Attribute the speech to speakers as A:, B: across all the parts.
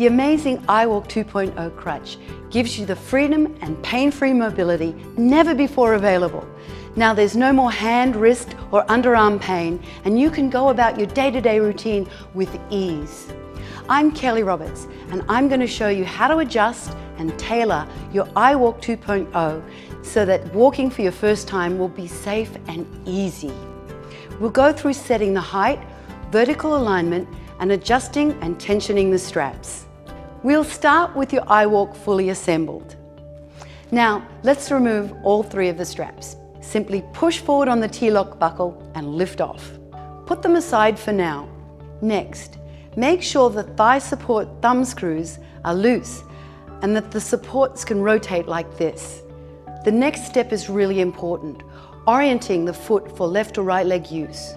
A: The amazing iWalk 2.0 Crutch gives you the freedom and pain-free mobility never before available. Now there's no more hand, wrist or underarm pain, and you can go about your day-to-day routine with ease. I'm Kelly Roberts, and I'm going to show you how to adjust and tailor your iWalk 2.0 so that walking for your first time will be safe and easy. We'll go through setting the height, vertical alignment, and adjusting and tensioning the straps. We'll start with your iWalk fully assembled. Now, let's remove all three of the straps. Simply push forward on the T-lock buckle and lift off. Put them aside for now. Next, make sure the thigh support thumb screws are loose and that the supports can rotate like this. The next step is really important, orienting the foot for left or right leg use.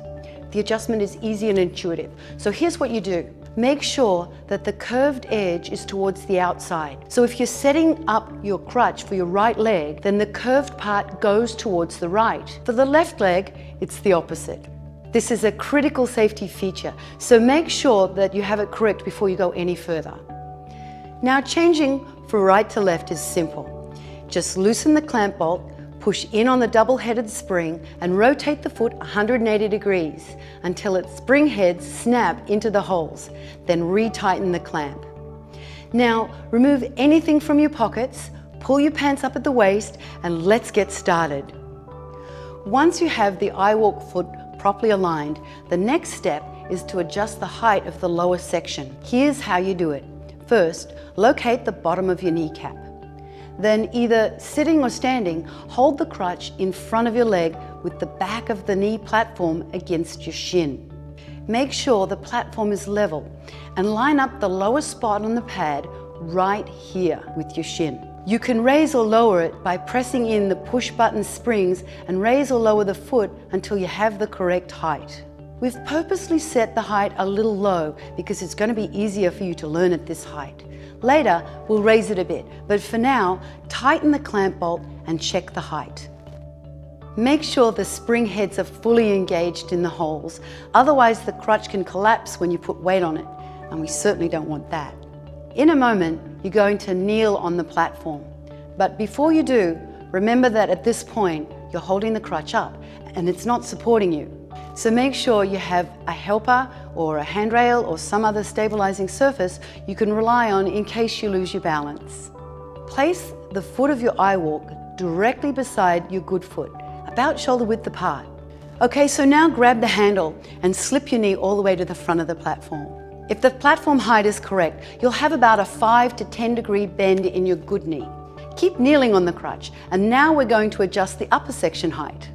A: The adjustment is easy and intuitive. So here's what you do. Make sure that the curved edge is towards the outside. So if you're setting up your crutch for your right leg, then the curved part goes towards the right. For the left leg, it's the opposite. This is a critical safety feature, so make sure that you have it correct before you go any further. Now changing from right to left is simple. Just loosen the clamp bolt, push in on the double-headed spring and rotate the foot 180 degrees until its spring heads snap into the holes, then retighten the clamp. Now remove anything from your pockets, pull your pants up at the waist, and let's get started. Once you have the iWalk foot properly aligned, the next step is to adjust the height of the lower section. Here's how you do it. First, locate the bottom of your kneecap. Then, either sitting or standing, hold the crutch in front of your leg with the back of the knee platform against your shin. Make sure the platform is level and line up the lowest spot on the pad right here with your shin. You can raise or lower it by pressing in the push button springs and raise or lower the foot until you have the correct height. We've purposely set the height a little low because it's going to be easier for you to learn at this height. Later, we'll raise it a bit, but for now, tighten the clamp bolt and check the height. Make sure the spring heads are fully engaged in the holes, otherwise the crutch can collapse when you put weight on it, and we certainly don't want that. In a moment, you're going to kneel on the platform, but before you do, remember that at this point, you're holding the crutch up and it's not supporting you. So make sure you have a helper or a handrail or some other stabilizing surface you can rely on in case you lose your balance. Place the foot of your iWalk directly beside your good foot, about shoulder width apart. Okay, so now grab the handle and slip your knee all the way to the front of the platform. If the platform height is correct, you'll have about a 5 to 10 degree bend in your good knee. Keep kneeling on the crutch, and now we're going to adjust the upper section height.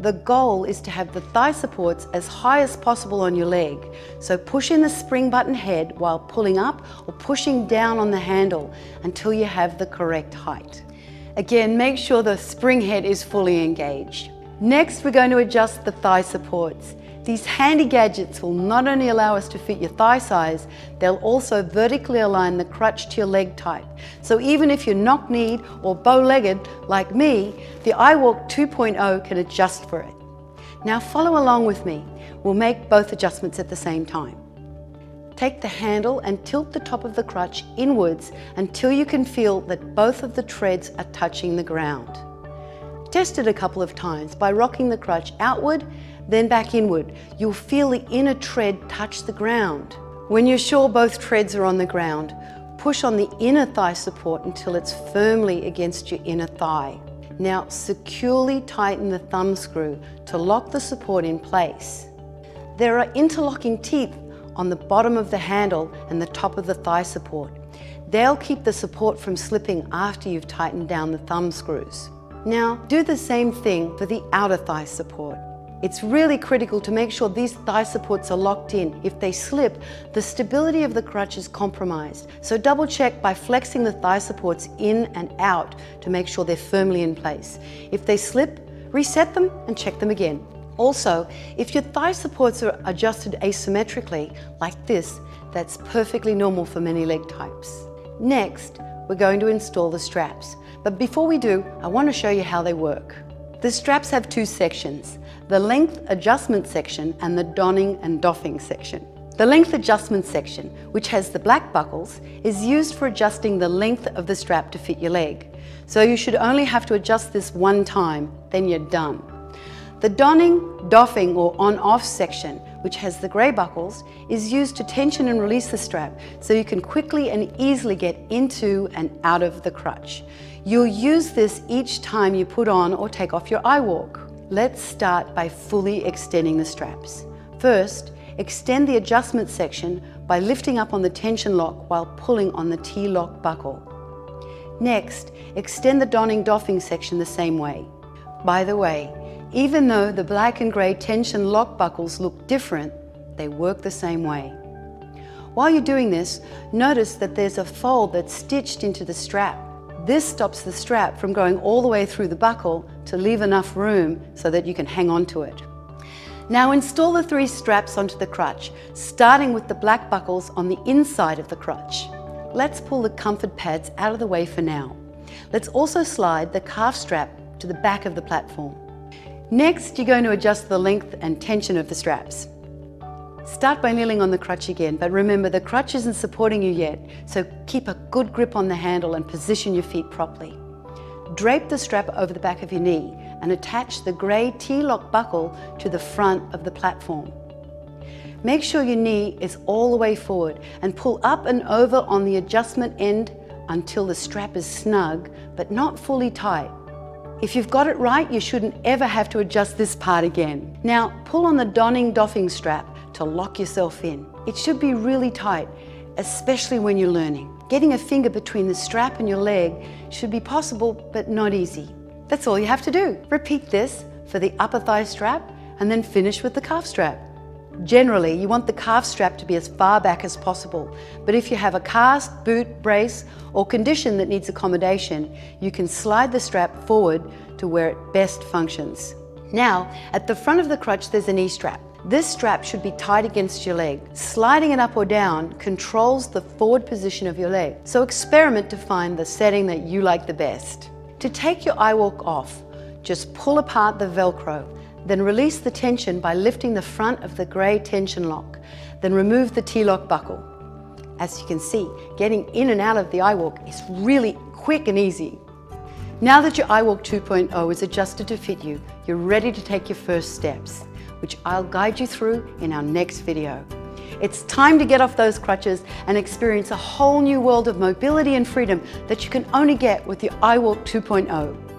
A: The goal is to have the thigh supports as high as possible on your leg. So push in the spring button head while pulling up or pushing down on the handle until you have the correct height. Again, make sure the spring head is fully engaged. Next, we're going to adjust the thigh supports. These handy gadgets will not only allow us to fit your thigh size, they'll also vertically align the crutch to your leg type. So even if you're knock-kneed or bow-legged like me, the iWalk 2.0 can adjust for it. Now follow along with me. We'll make both adjustments at the same time. Take the handle and tilt the top of the crutch inwards until you can feel that both of the treads are touching the ground. Test it a couple of times by rocking the crutch outward, then back inward. You'll feel the inner tread touch the ground. When you're sure both treads are on the ground, push on the inner thigh support until it's firmly against your inner thigh. Now securely tighten the thumb screw to lock the support in place. There are interlocking teeth on the bottom of the handle and the top of the thigh support. They'll keep the support from slipping after you've tightened down the thumb screws. Now do the same thing for the outer thigh support. It's really critical to make sure these thigh supports are locked in. If they slip, the stability of the crutch is compromised. So double check by flexing the thigh supports in and out to make sure they're firmly in place. If they slip, reset them and check them again. Also, if your thigh supports are adjusted asymmetrically, like this, that's perfectly normal for many leg types. Next, we're going to install the straps. But before we do, I want to show you how they work. The straps have two sections, the length adjustment section and the donning and doffing section. The length adjustment section, which has the black buckles, is used for adjusting the length of the strap to fit your leg. So you should only have to adjust this one time, then you're done. The donning, doffing or on-off section, which has the grey buckles, is used to tension and release the strap so you can quickly and easily get into and out of the crutch. You'll use this each time you put on or take off your iWalk. Let's start by fully extending the straps. First, extend the adjustment section by lifting up on the tension lock while pulling on the T-lock buckle. Next, extend the donning doffing section the same way. By the way, even though the black and grey tension lock buckles look different, they work the same way. While you're doing this, notice that there's a fold that's stitched into the strap. This stops the strap from going all the way through the buckle to leave enough room so that you can hang on to it. Now install the 3 straps onto the crutch, starting with the black buckles on the inside of the crutch. Let's pull the comfort pads out of the way for now. Let's also slide the calf strap to the back of the platform. Next, you're going to adjust the length and tension of the straps. Start by kneeling on the crutch again, but remember the crutch isn't supporting you yet, so keep a good grip on the handle and position your feet properly. Drape the strap over the back of your knee and attach the grey T-lock buckle to the front of the platform. Make sure your knee is all the way forward and pull up and over on the adjustment end until the strap is snug but not fully tight. If you've got it right, you shouldn't ever have to adjust this part again. Now, pull on the donning doffing strap to lock yourself in. It should be really tight, especially when you're learning. Getting a finger between the strap and your leg should be possible, but not easy. That's all you have to do. Repeat this for the upper thigh strap and then finish with the calf strap. Generally, you want the calf strap to be as far back as possible, but if you have a cast, boot, brace, or condition that needs accommodation, you can slide the strap forward to where it best functions. Now, at the front of the crutch, there's a knee strap. This strap should be tight against your leg. Sliding it up or down controls the forward position of your leg, so experiment to find the setting that you like the best. To take your iWalk off, just pull apart the Velcro. Then release the tension by lifting the front of the grey tension lock. Then remove the T-lock buckle. As you can see, getting in and out of the iWalk is really quick and easy. Now that your iWalk 2.0 is adjusted to fit you, you're ready to take your first steps, which I'll guide you through in our next video. It's time to get off those crutches and experience a whole new world of mobility and freedom that you can only get with your iWalk 2.0.